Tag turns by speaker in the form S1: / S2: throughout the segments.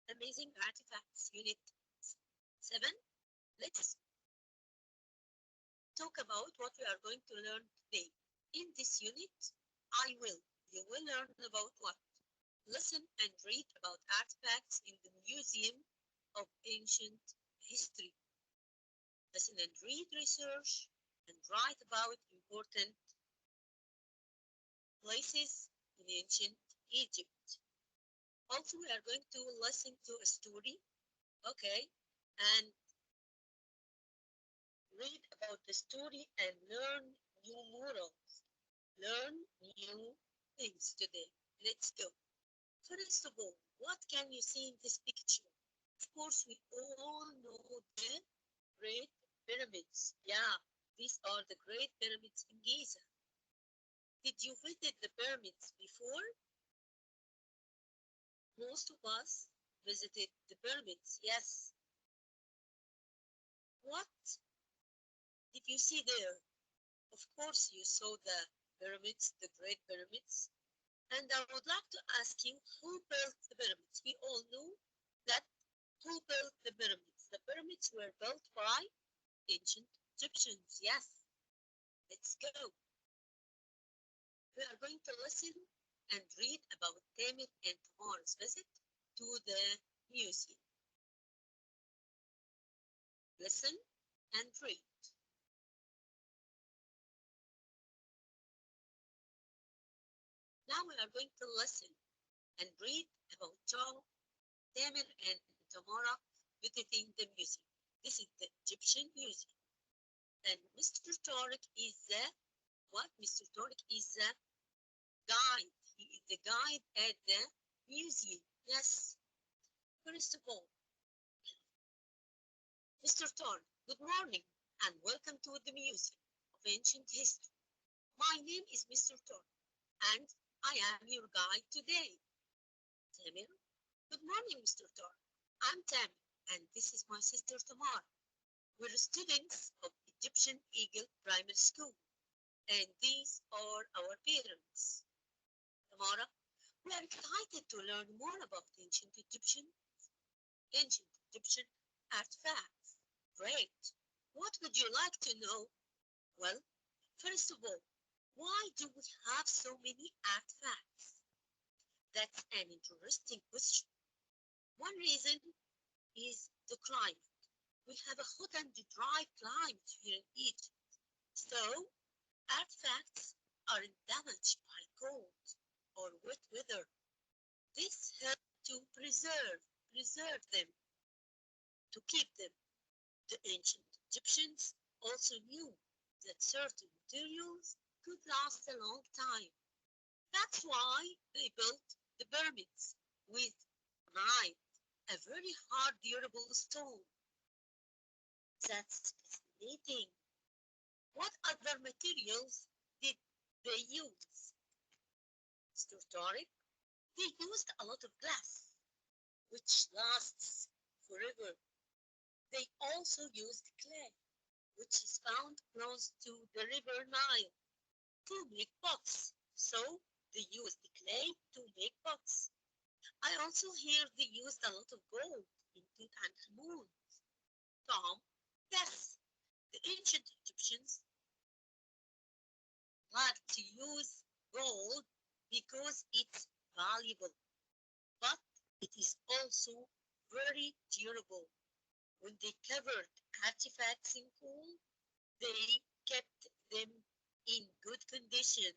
S1: Amazing Artifacts, Unit 7. Let's talk about what we are going to learn today. In this unit, you will learn about what? Listen and read about artifacts in the Museum of Ancient History. Listen and read, research, and write about important places in ancient Egypt. Also, we are going to listen to a story, okay, and read about the story and learn new morals. Learn new things today. Let's go. First of all, what can you see in this picture? Of course, we all know the Great Pyramids. Yeah, these are the Great Pyramids in Giza. Did you visit the pyramids before? Most of us visited the pyramids, yes. What did you see there? Of course, you saw the pyramids, the Great Pyramids. And I would like to ask you, who built the pyramids? We all know that who built the pyramids? The pyramids were built by ancient Egyptians, yes. Let's go. We are going to listen and read about Tamir and Tamar's visit to the museum. Listen and read. Now we are going to listen and read about Tamir and Tamara visiting the museum. This is the Egyptian museum. And Mr. Tariq is the what? Mr. Tariq is the guide. He is the guide at the museum. Yes. First of all, Mr. Tariq, good morning and welcome to the Museum of Ancient History. My name is Mr. Tariq and I am your guide today. Tamir, good morning, Mr. Tariq. I'm Tamir and this is my sister Tamara. We're students of Egyptian Eagle Primary School, and these are our parents. Tamara, we are excited to learn more about ancient Egyptian artifacts. Great. What would you like to know? Well, first of all, why do we have so many artifacts? That's an interesting question. One reason is the climate. We have a hot and dry climate here in Egypt, so artifacts aren't damaged by cold or wet weather. This helps to preserve them, to keep them. The ancient Egyptians also knew that certain materials could last a long time. That's why they built the pyramids with granite, a very hard, durable stone. That's fascinating. What other materials did they use? Mr. Tariq, they used a lot of glass, which lasts forever. They also used clay, which is found close to the river Nile, to make pots. So they used the clay to make pots. I also hear they used a lot of gold in Tutankhamun. Tom, yes, the ancient Egyptians liked to use gold because it's valuable, but it is also very durable. When they covered artifacts in coal, they kept them in good condition.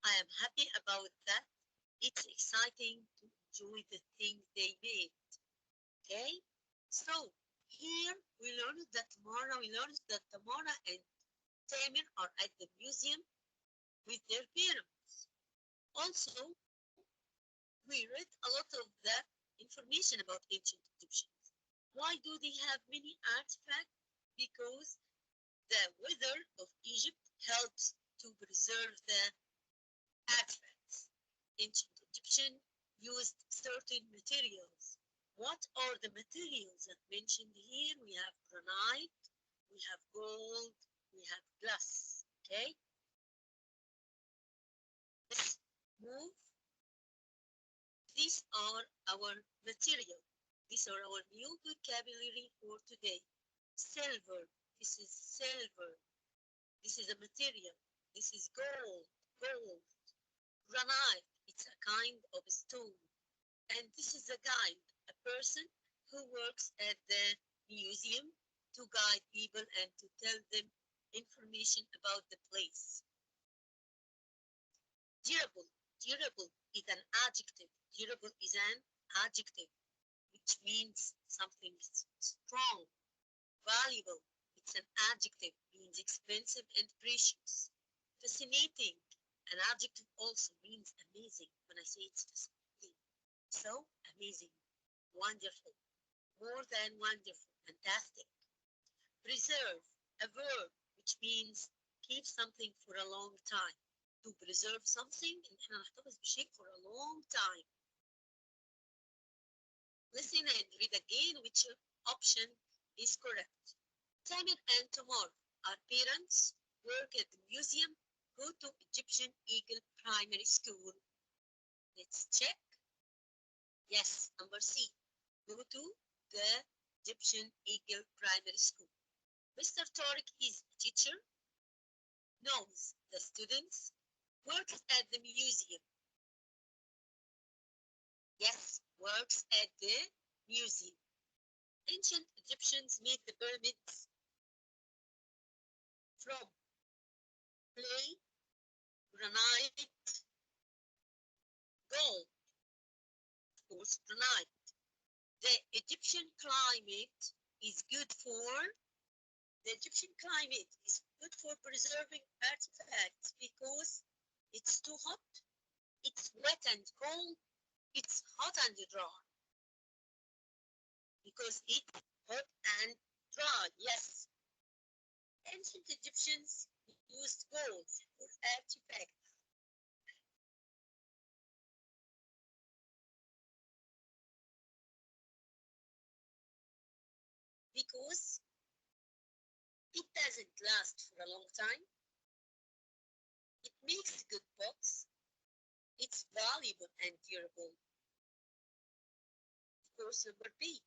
S1: I am happy about that. It's exciting to enjoy the things they made. Okay? So here we learned that Tamara and Tamir are at the museum with their parents. Also, we read a lot of the information about ancient Egyptians. Why do they have many artifacts? Because the weather of Egypt helps to preserve the artifacts. Ancient Egyptian used certain materials. What are the materials that mentioned here? We have granite, we have gold, we have glass. Okay? Let's move. These are our materials. These are our new vocabulary for today. Silver. This is silver. This is a material. This is gold. Gold. Granite. It's a kind of stone. And this is a guide, a person who works at the museum to guide people and to tell them information about the place. Durable. Durable is an adjective. Durable is an adjective, which means something strong, valuable. It's an adjective, means expensive and precious. Fascinating. An adjective also means amazing when I say it's fascinating. So amazing, wonderful, more than wonderful, fantastic. Preserve, a verb which means keep something for a long time. To preserve something إن احنا نحتفظ بشيء for a long time. Listen and read again which option is correct. Tamir and Tomorrow, our parents work at the museum, go to Egyptian Eagle Primary School. Let's check. Yes, number C. Go to the Egyptian Eagle Primary School. Mr. Tariq is a teacher, knows the students, works at the museum. Yes, works at the museum. Ancient Egyptians made the pyramids from clay, granite, gold, of course, granite. The Egyptian climate is good for preserving artifacts because it's too hot, it's wet and cold, it's hot and dry. Because it's hot and dry, yes. Ancient Egyptians used gold for artifacts. Because it doesn't last for a long time. It makes good pots. It's valuable and durable. Of course, number B.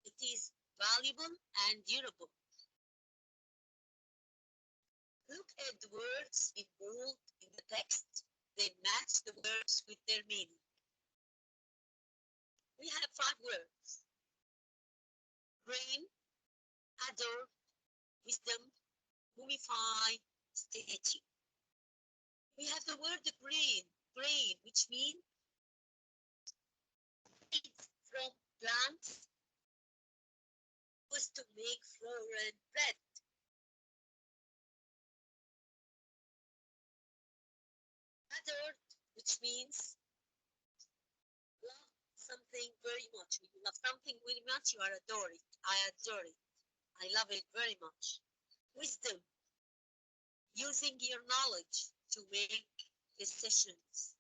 S1: It is valuable and durable. Look at the words in bold in the text, then match the words with their meaning. We have 5 words. Brain, adore, wisdom, mummify, statue. We have the word brain, which means seeds from plants used to make flour and bread. Adored, which means love something very much. When you love something very much, you are adore it. I adore it. I love it very much. Wisdom, using your knowledge to make decisions.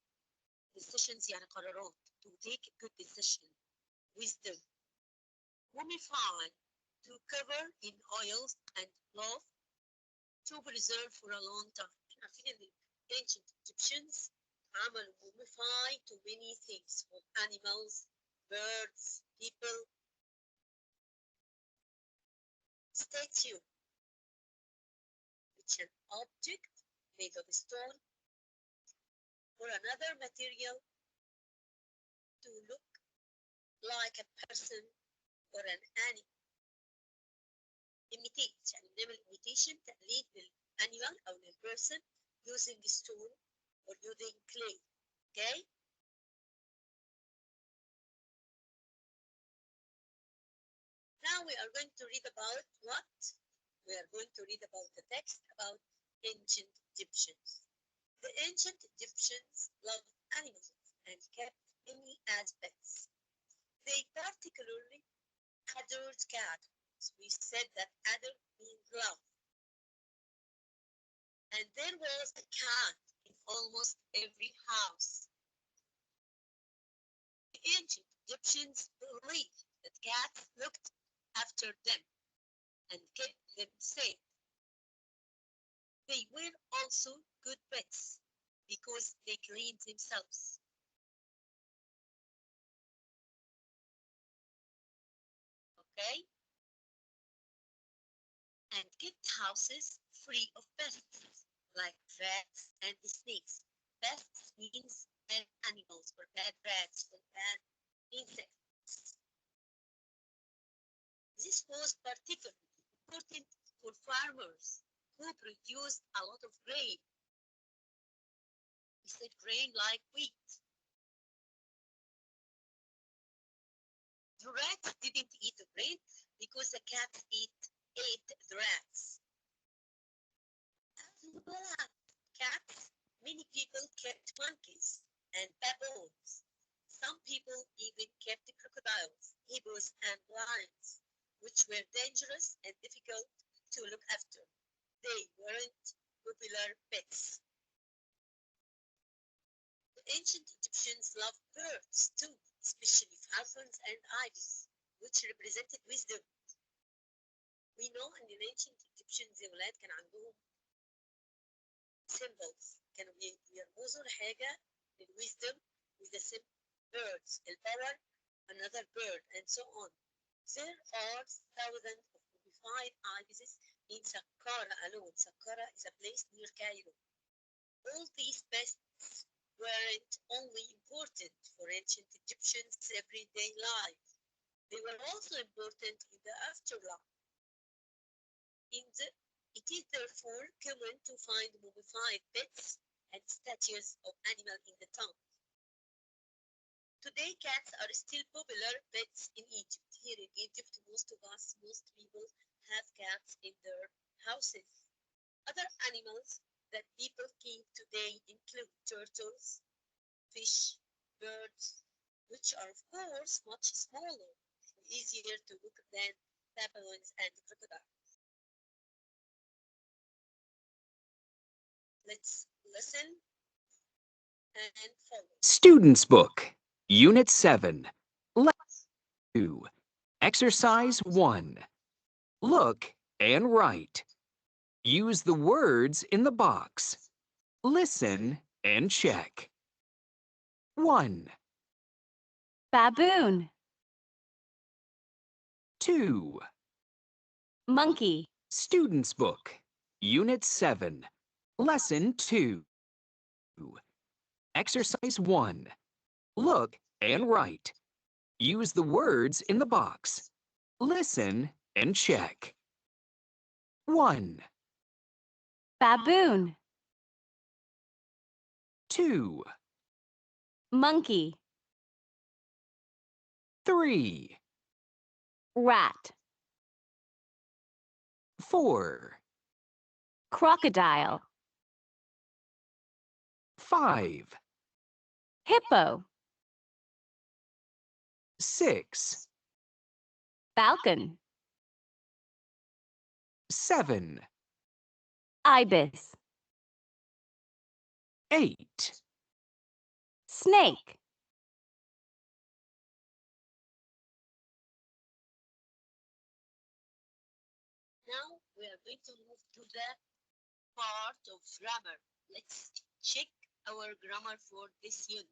S1: Decisions يعني قرارات. To take a good decision. Wisdom. Mummify, to cover in oils and cloth to preserve for a long time. عارفين ان ancient Egyptians عملوا mummify to many things from animals, birds, people. Statue, which is an object made of stone or another material to look like a person or an animal. Imitate, يعني بنعمل imitation تقليد للanimal أو للperson using stone or using clay. Okay? Now we are going to read about what? We are going to read about the text about ancient Egyptians. The ancient Egyptians loved animals and kept many as pets. They particularly adored cats. We said that adore means love. And there was a cat in almost every house. The ancient Egyptians believed that cats looked after them and kept them safe. They were also good pets because they cleaned themselves. and kept houses free of pests like rats and snakes. Pests means bad animals or bad rats or bad insects. This was particularly important for farmers who produced a lot of grain. We said grain like wheat. The rats didn't eat the grain because the cats ate the rats. As well as cats, many people kept monkeys and baboons. Some people even kept crocodiles, hippos, and lions, which were dangerous and difficult to look after. They weren't popular pets. The ancient Egyptians loved birds too, especially falcons and ibis, which represented wisdom. We know ان ancient Egyptians يا ولاد كان عندهم symbols، كانوا بيرمزوا لحاجة للwisdom with the symbol birds, الpower, another bird, and so on. There are thousands of mummified ibises in Saqqara alone. Saqqara is a place near Cairo. All these pests weren't only important for ancient Egyptians' everyday life, they were also important in the afterlife. It is therefore common to find mummified pets and statues of animals in the tomb. Today, cats are still popular pets in Egypt. Here in Egypt, most people have cats in their houses. Other animals that people keep today include turtles, fish, birds, which are of course much smaller and easier to look than baboons and crocodiles. Let's listen and follow.
S2: Student's Book, Unit 7, Lesson 2, Exercise 1. Look and write. Use the words in the box. Listen and check. 1,
S3: Baboon,
S2: 2.
S3: monkey,
S2: Student's Book, Unit 7, Lesson 2. Exercise 1. Look and write. Use the words in the box. Listen and check. 1,
S3: baboon,
S2: 2,
S3: monkey,
S2: 3,
S3: rat,
S2: 4,
S3: crocodile,
S2: 5,
S3: hippo,
S2: 6,
S3: falcon,
S2: 7,
S3: ibis,
S2: 8,
S3: snake,
S1: Now we are going to move to the part of grammar. Let's check our grammar for this unit.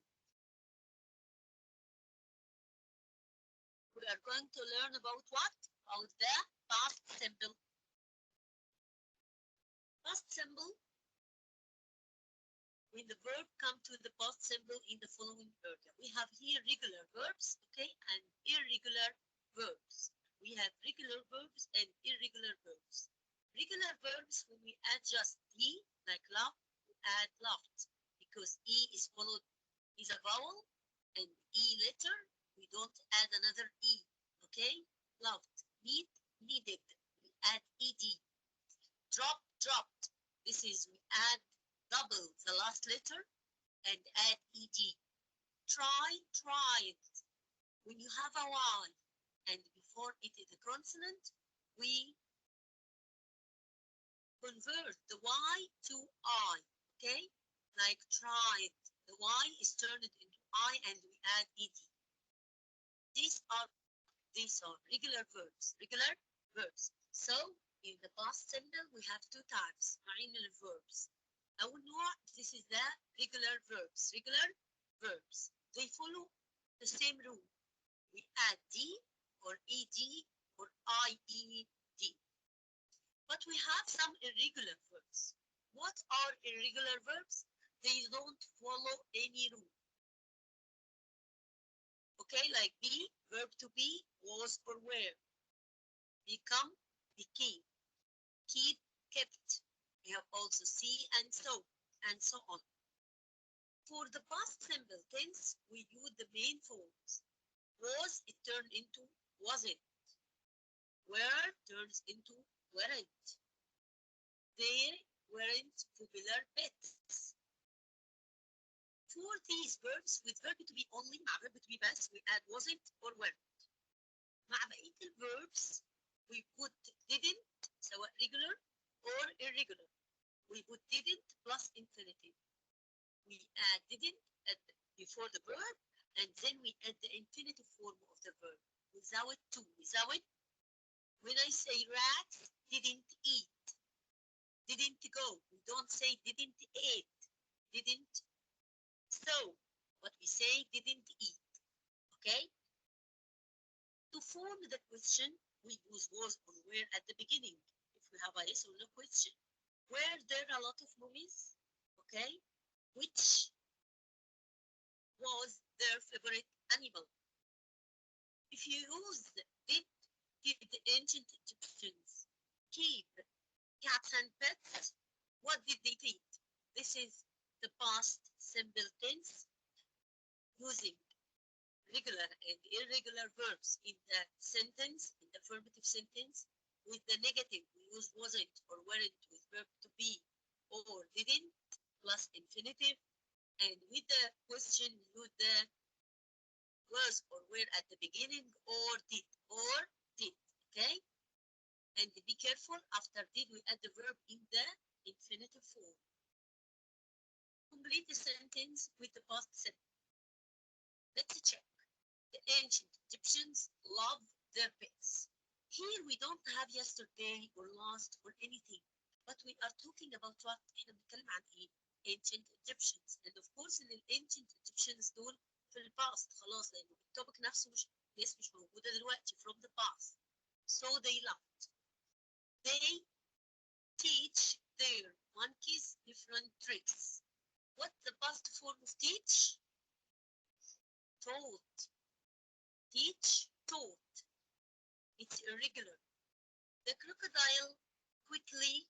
S1: We are going to learn about what? About the past simple. Past simple, when the verb come to the past simple in the following order. We have here regular verbs, okay, and irregular verbs. We have regular verbs and irregular verbs. Regular verbs, when we add just E, like laugh, we add laughed, because E is followed, is a vowel, and E letter, we don't add another E, okay? Laughed, need, needed, we add ED. Drop, dropped, this is we add double the last letter and add ed. Try, tried. When you have a Y and before it is a consonant, we convert the Y to I, okay? Like tried, the Y is turned into I and we add ed. These are regular verbs, So in the past simple we have two types, معين verbs. أول نوع, this is the regular verbs. They follow the same rule. We add D or ED or IED. But we have some irregular verbs. What are irregular verbs? They don't follow any rule. Okay, like be, verb to be, was or were. Become, became. Keep, kept. We have also see and so on. For the past simple tense, we use the main forms. Was, it turned into wasn't. Were turns into weren't. They weren't popular pets. For these verbs with verb to be only مع verb to be بس we add wasn't or weren't. مع بقية الverbs we put didn't سواء regular or irregular. We put didn't plus infinitive. We add didn't before the verb and then we add the infinitive form of the verb without to. Without, when I say rats didn't eat, didn't go. We don't say didn't eat, didn't so, but we say didn't eat. Okay? To form the question, we use was or were at the beginning. If we have a yes or no question. Were there a lot of movies? Okay? Which was their favorite animal? If you use did the ancient Egyptians keep cats and pets? What did they eat? This is the past simple tense using regular and irregular verbs in the sentence, in the affirmative sentence. With the negative, we use wasn't or weren't with verb to be or didn't plus infinitive. And with the question, we use the was or were at the beginning or did, okay? And be careful, after did, we add the verb in the infinitive form. Complete the sentence with the past sentence. Let's check. The ancient Egyptians love their pets. Here we don't have yesterday or last or anything, but we are talking about what احنا بنتكلم عن ايه؟ Ancient Egyptians. And of course in the ancient Egyptians دول في الباست خلاص لأنه التوبك نفسه مش موجودة دلوقتي from the past. So they loved. They teach their monkeys different tricks. What's the past form of teach? Taught. Teach, taught. It's irregular. The crocodiles quickly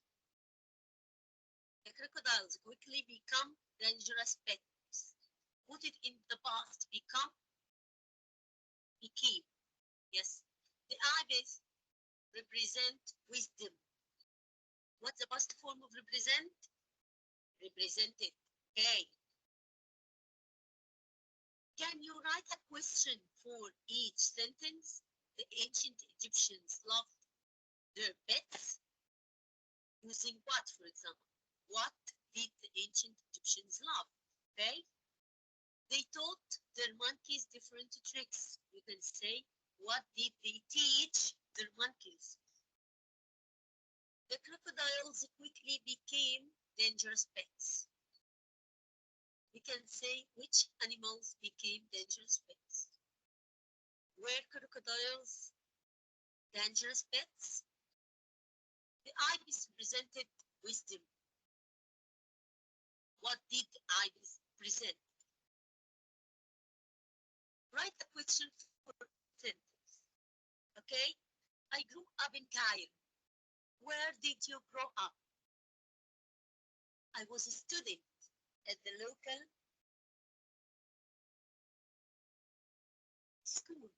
S1: become dangerous pets. Put it in the past, became. Yes. The ibis represent wisdom. What's the past form of represent? Represented. Okay. Can you write a question for each sentence? The ancient Egyptians loved their pets. Using what, for example? What did the ancient Egyptians love? Okay. They taught their monkeys different tricks. You can say, what did they teach their monkeys? The crocodiles quickly became dangerous pets. We can say which animals became dangerous pets. Were crocodiles dangerous pets? The ibis represented wisdom. What did the ibis present? Write a question for sentence. Okay? I grew up in Cairo. Where did you grow up? I was a student at the local school.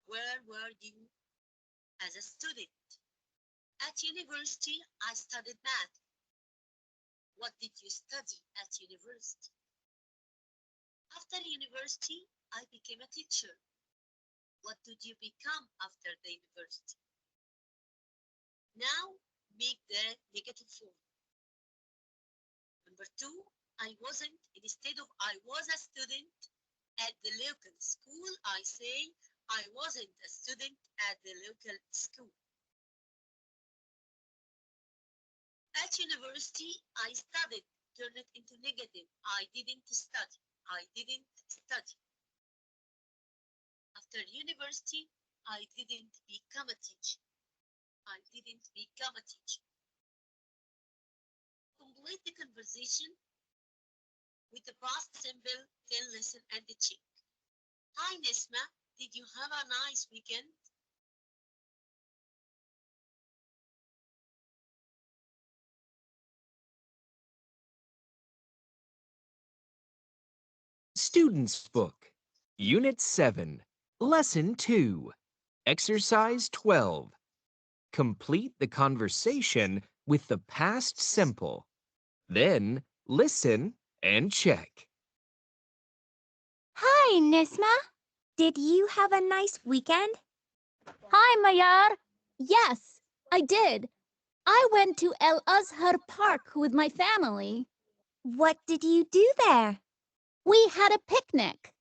S1: Where were you as a student? At university, I studied math. What did you study at university? After university, I became a teacher. What did you become after the university? Now, make the negative form. Number 2, I wasn't, instead of I was a student at the local school, I say I wasn't a student at the local school. At university, I studied. Turn it into negative. I didn't study. I didn't study. After university, I didn't become a teacher. I didn't become a teacher. Complete the conversation with the past simple, then listen and check. Hi Nesma, did you have a nice weekend?
S2: Student's Book, Unit 7, Lesson 2, Exercise 12. Complete the conversation with the past simple. Then listen and check.
S4: Hi, Nisma. Did you have a nice weekend?
S3: Hi, Mayar.
S4: Yes, I did. I went to El Azhar Park with my family. What did you do there? We had a picnic.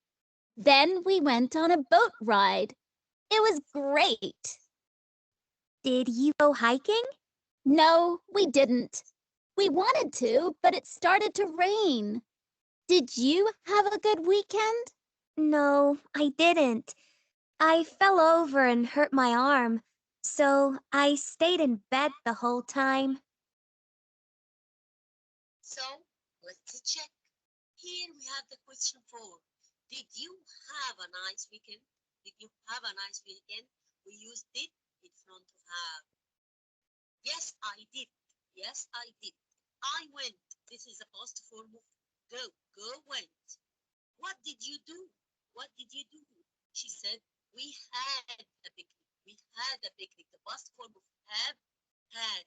S4: Then we went on a boat ride. It was great. Did you go hiking? No, we didn't. We wanted to, but it started to rain. Did you have a good weekend? No, I didn't. I fell over and hurt my arm, so I stayed in bed the whole time.
S1: So let's check. Here we have the question 4. Did you have a nice weekend? Did you have a nice weekend? We use did in front of have. Yes, I did. Yes, I did. I went. This is a past form of go. Go went. What did you do? What did you do? She said, we had a picnic. We had a picnic. The past form of have, had.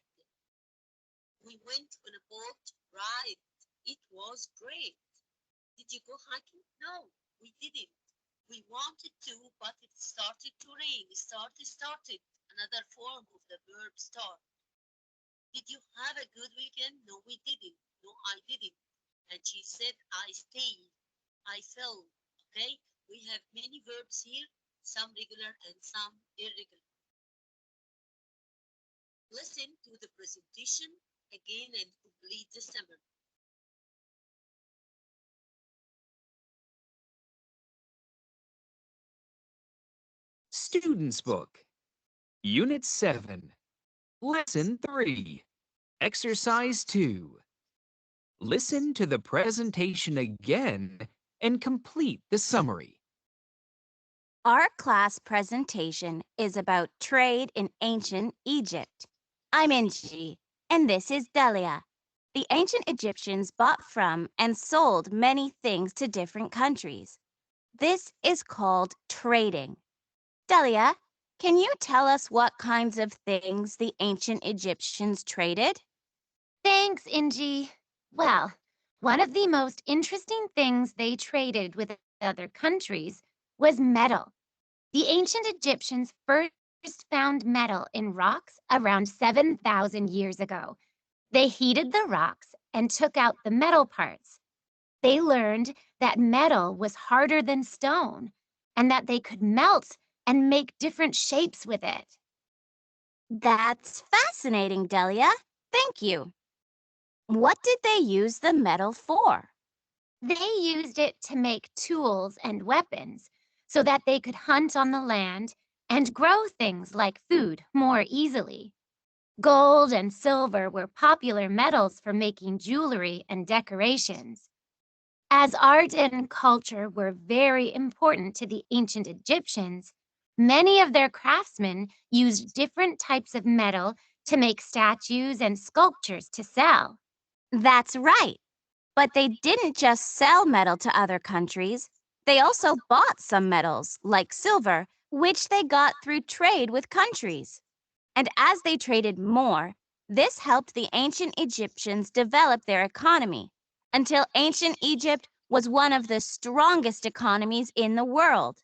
S1: We went on a boat ride. It was great. Did you go hiking? No, we didn't. We wanted to, but it started to rain. Started. Another form of the verb start. Did you have a good weekend? No, we didn't. No, I didn't. And she said, I stayed. I fell. Okay? We have many verbs here, some regular and some irregular. Listen to the presentation again and complete the summary.
S2: Student's Book, Unit 7, Lesson 3, Exercise 2. Listen to the presentation again and complete the summary.
S3: Our class presentation is about trade in ancient Egypt. I'm Inji, and this is Delia. The ancient Egyptians bought from and sold many things to different countries. This is called trading. Delia, can you tell us what kinds of things the ancient Egyptians traded?
S4: Thanks, Inji. Well, one of the most interesting things they traded with other countries was metal. The ancient Egyptians first found metal in rocks around 7,000 years ago. They heated the rocks and took out the metal parts. They learned that metal was harder than stone and that they could melt and make different shapes with it.
S3: That's fascinating, Delia. Thank you. What did they use the metal for?
S4: They used it to make tools and weapons so that they could hunt on the land and grow things like food more easily. Gold and silver were popular metals for making jewelry and decorations. As art and culture were very important to the ancient Egyptians, many of their craftsmen used different types of metal to make statues and sculptures to sell.
S3: That's right. But they didn't just sell metal to other countries. They also bought some metals, like silver, which they got through trade with countries. And as they traded more, this helped the ancient Egyptians develop their economy until ancient Egypt was one of the strongest economies in the world.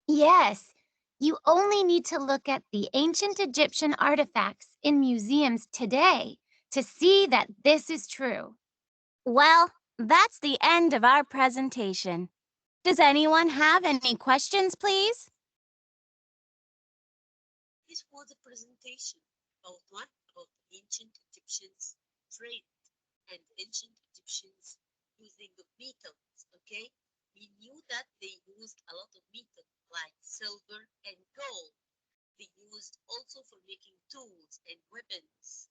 S4: Yes, you only need to look at the ancient Egyptian artifacts in museums today to see that this is true.
S3: Well, that's the end of our presentation. Does anyone have any questions, please?
S1: This was a presentation about what? About ancient Egyptians trade and ancient Egyptians using of metals, okay? We knew that they used a lot of metal like silver and gold. They used also for making tools and weapons.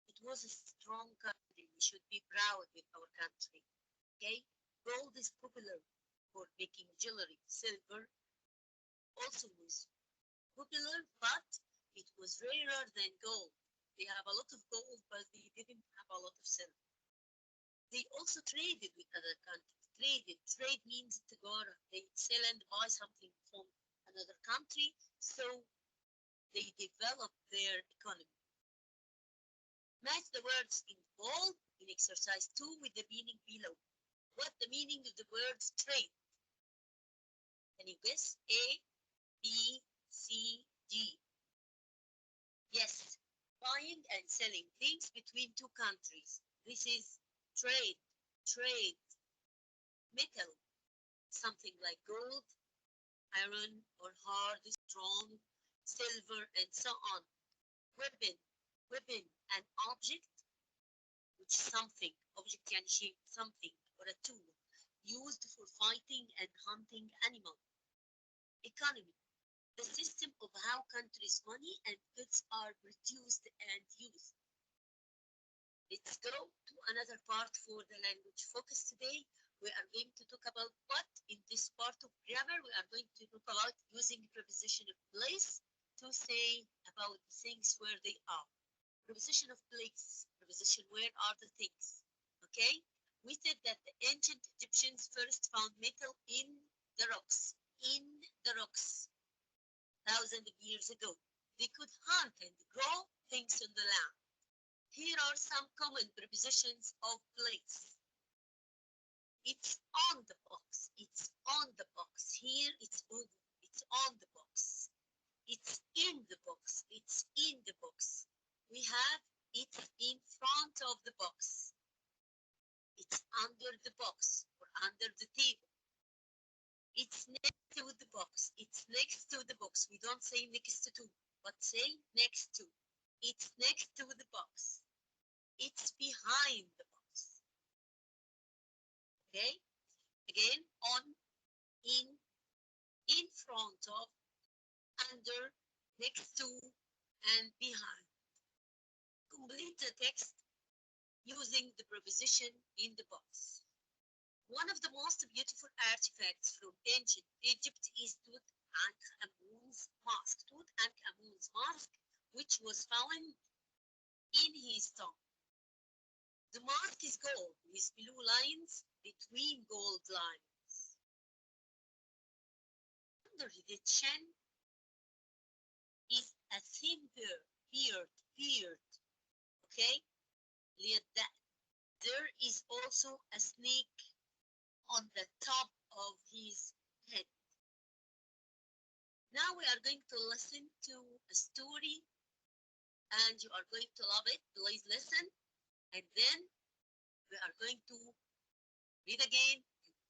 S1: It was a strong country. We should be proud with our country. Okay? Gold is popular for making jewelry. Silver also was popular, but it was rarer than gold. They have a lot of gold, but they didn't have a lot of silver. They also traded with other countries. Trade means tijara. They sell and buy something from another country, so they developed their economy. Match the words in bold in exercise 2 with the meaning below. What the meaning of the words trade? Can you guess? A, B, C, D. Yes, buying and selling things between two countries. This is trade. Trade. Metal, something like gold, iron, or hard, strong, silver, and so on. Weapon, an object, which is something, object can shape something, or a tool, used for fighting and hunting animals. Economy, the system of how countries' money and goods are produced and used. Let's go to another part for the language focus today. We are going to talk about what in this part of grammar we are going to talk about using preposition of place to say about the things where they are. Preposition of place, preposition where are the things. Okay? We said that the ancient Egyptians first found metal in the rocks. In the rocks. Thousands of years ago. They could hunt and grow things on the land. Here are some common prepositions of place. It's on the box. It's on the box. Here it's on. It's on the box. It's in the box. It's in the box. We have it in front of the box. It's under the box or under the table. It's next to the box. It's next to the box. We don't say next to, but say next to. It's next to the box. It's behind the box. Okay? Again, on, in front of, under, next to, and behind. Complete the text using the preposition in the box. One of the most beautiful artifacts from ancient Egypt is Tutankhamun's mask. Tutankhamun's mask, which was found in his tomb. The mask is gold with blue lines between gold lines. Under the chin is a thin beard, okay? There is also a snake on the top of his head. Now we are going to listen to a story and you are going to love it. Please listen. And then we are going to read again,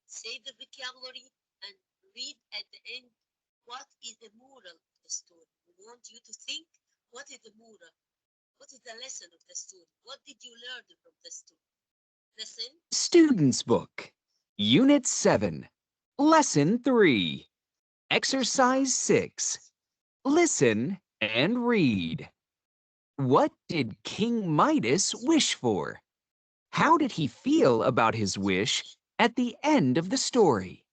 S1: say the vocabulary, and read at the end what is the moral of the story. We want you to think, what is the moral? What is the lesson of the story? What did you learn from the story? Listen.
S2: Student's Book, Unit 7, Lesson 3, Exercise 6. Listen and read. What did King Midas wish for? How did he feel about his wish at the end of the story?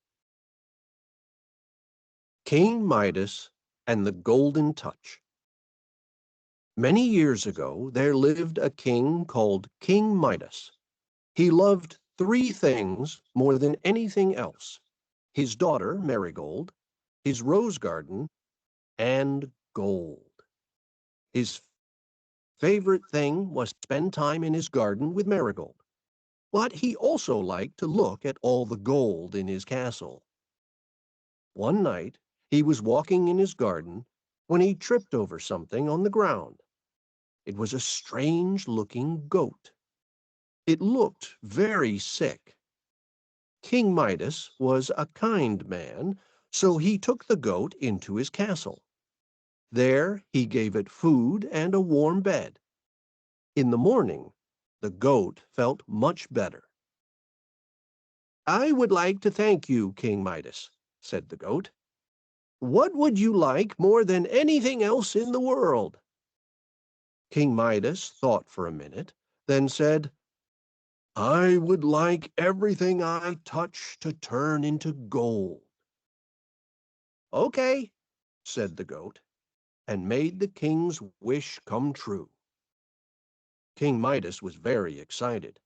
S5: King Midas and the Golden Touch. Many years ago, there lived a king called King Midas. He loved three things more than anything else: his daughter, Marigold, his rose garden, and gold. His favorite thing was to spend time in his garden with Marigold, but he also liked to look at all the gold in his castle. One night, he was walking in his garden when he tripped over something on the ground. It was a strange-looking goat. It looked very sick. King Midas was a kind man, so he took the goat into his castle. There he gave it food and a warm bed. In the morning, the goat felt much better. "I would like to thank you, King Midas," said the goat. What would you like more than anything else in the world? King Midas thought for a minute, then said, I would like everything I touch to turn into gold. Okay, said the goat, and made the king's wish come true. King Midas was very excited.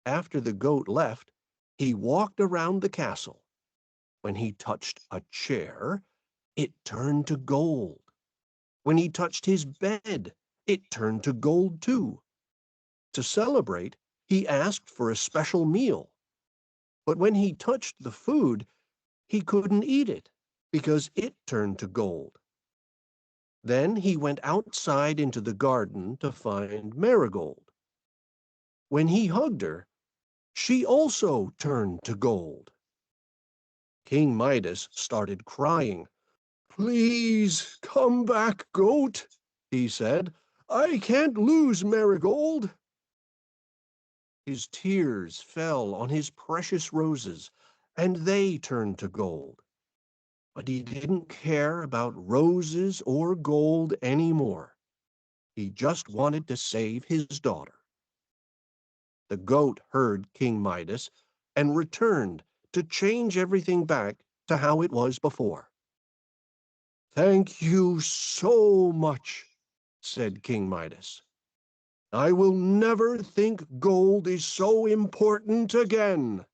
S5: After the goat left, he walked around the castle. When he touched a chair, it turned to gold. When he touched his bed, it turned to gold too. To celebrate, he asked for a special meal. But when he touched the food, he couldn't eat it because it turned to gold. Then he went outside into the garden to find Marigold. When he hugged her, she also turned to gold. King Midas started crying. Please come back, goat, he said. I can't lose Marigold. His tears fell on his precious roses, and they turned to gold. But he didn't care about roses or gold anymore. He just wanted to save his daughter. The goat heard King Midas and returned to change everything back to how it was before. Thank you so much, said King Midas. I will never think gold is so important again.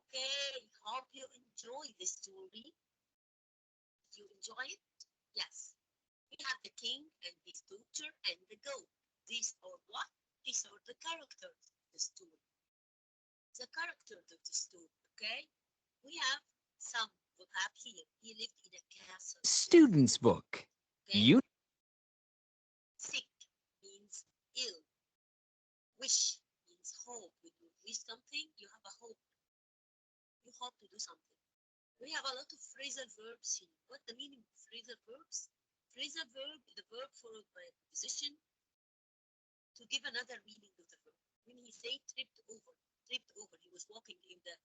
S1: Okay, hope you enjoy this story. Did you enjoy it? Yes. We have the king and his daughter and the goat. These are what? These are the characters of the story. The characters of the story, okay? We have some vocab here. He lived in a castle.
S2: Student's Book.
S1: Okay? Sick means ill. Wish means hope. When you wish something, you have a hope. You hope to do something. We have a lot of phrasal verbs here. What the meaning of phrasal verbs? Phrasal verb is the verb followed by a preposition to give another meaning to the verb. When he say tripped over, he was walking in the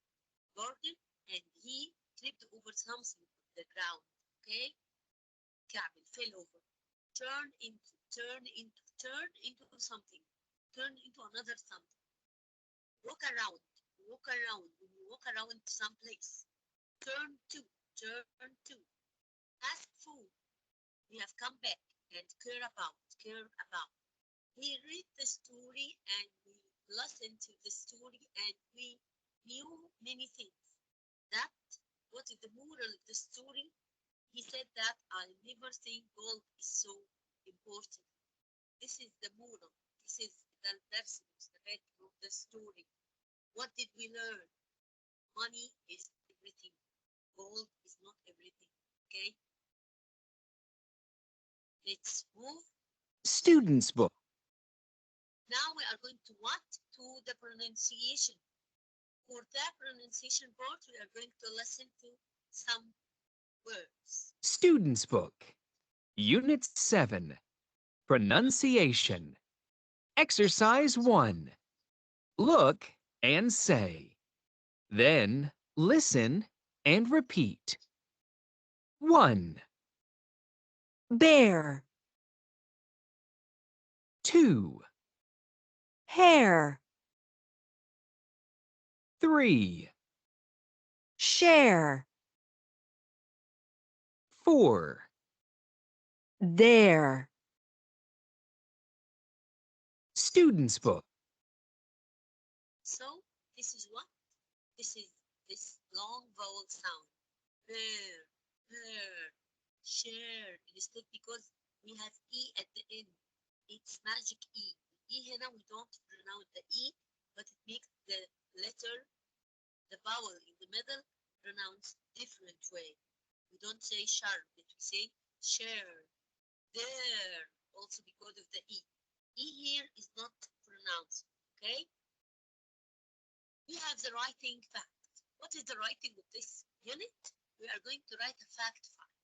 S1: garden and he tripped over something on the ground. Okay? Kabel fell over. Turn into something. Turn into another something. Walk around. When you walk around some place. Turn to. Ask food. We have come back and care about. We read the story and we listened to the story and we knew many things. That, what is the moral of the story? He said that I never think gold is so important. This is the moral. This is the lesson, the bedroom of the story. What did we learn? Money is everything. Gold is not everything. Okay? Let's move.
S2: Student's Book.
S1: Now we are going to what? To the pronunciation. For the pronunciation part, we are going to listen to some words.
S2: Student's Book. Unit 7. Pronunciation. Exercise 1. Look and say. Then listen and repeat. 1,
S3: Bear,
S2: 2,
S3: hair,
S2: 3,
S3: share,
S2: 4,
S3: there.
S2: Student's Book.
S1: So this is what? This is this long vowel sound. Her, share. Instead, because we have E at the end. It's magic E. E here we don't pronounce the E, but it makes the letter, the vowel in the middle, pronounced different way. We don't say sharp, but we say share. There, also because of the E. E here is not pronounced, okay? We have the writing fact. What is the writing of this unit? We are going to write a fact file.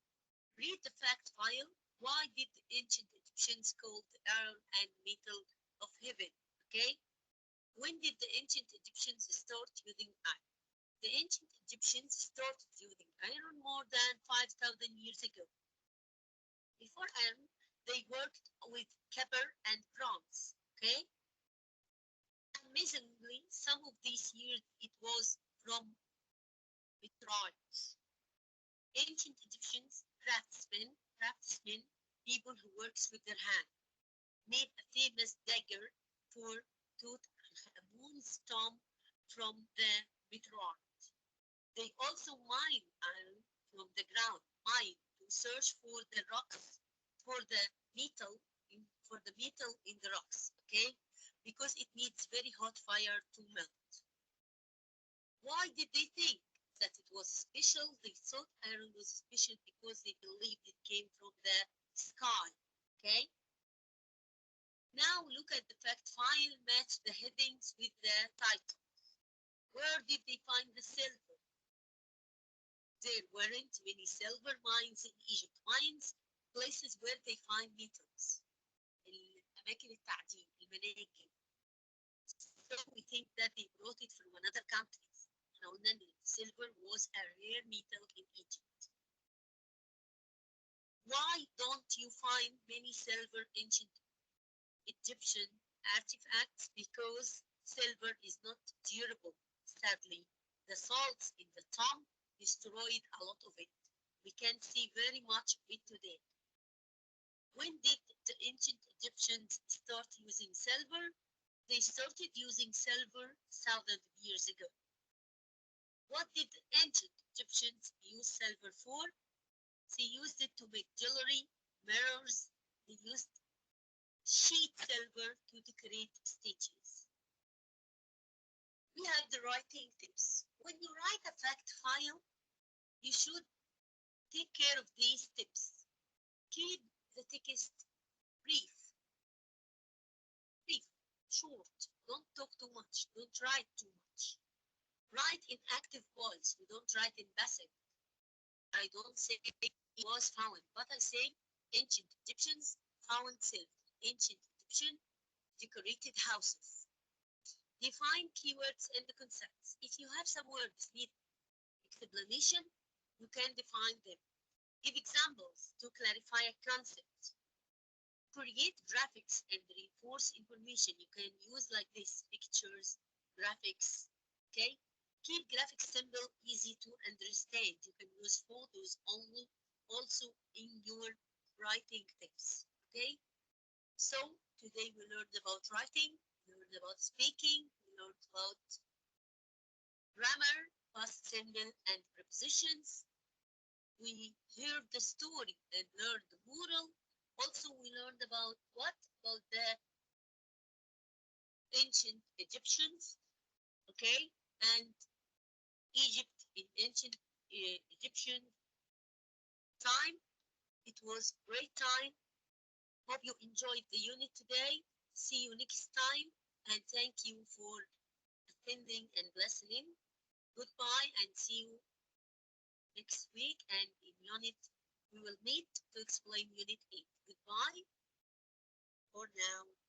S1: Read the fact file. Why did the ancient Egyptians call the iron and metal of heaven? Okay? When did the ancient Egyptians start using iron? The ancient Egyptians started using iron more than 5,000 years ago. Before iron, they worked with copper and bronze. Okay? Amazingly, some of these years it was from meteorites. Ancient Egyptians, craftsmen, people who works with their hand, made a famous dagger for Tutankhamun's tomb from the meteorite. They also mine iron from the ground, mine to search for the rocks, for the for the metal in the rocks, okay? Because it needs very hot fire to melt. Why did they think that it was special? They thought iron was special because they believed it came from the sky, okay? Now look at the fact file, match the headings with the title. Where did they find the silver? There weren't many silver mines in Egypt. Mines, places where they find metals. الأماكن التعدين, المناجم. So we think that they brought it from another countries. احنا قلنا ان silver was a rare metal in Egypt. Why don't you find many silver ancient Egyptian artifacts? Because silver is not durable. Sadly, the salts in the tomb destroyed a lot of it. We can't see very much of it today. When did the ancient Egyptians start using silver? They started using silver thousands of years ago. What did the ancient Egyptians use silver for? They used it to make jewelry, mirrors. They used sheet silver to decorate statues. We have the writing tips. When you write a fact file, you should take care of these tips. Keep the text brief, short. Don't talk too much. Don't write too much. Write in active voice. We don't write in passive. I don't say it was found, but I say ancient Egyptians found silver. Ancient Egyptian decorated houses. Define keywords and the concepts. If you have some words need explanation, you can define them. Give examples to clarify a concept. Create graphics and reinforce information. You can use like this, pictures, graphics, okay? Keep graphics simple, easy to understand. You can use photos only also in your writing tips, okay? So today we learned about writing, we learned about speaking, we learned about grammar, past simple and prepositions. We heard the story and learned the moral. Also, we learned about what? About the ancient Egyptians, okay? And Egypt in ancient Egyptian time. It was great time. Hope you enjoyed the unit today. See you next time, and thank you for attending and listening. Goodbye, and see you next week. And in unit, we will meet to explain unit 8. Goodbye for now.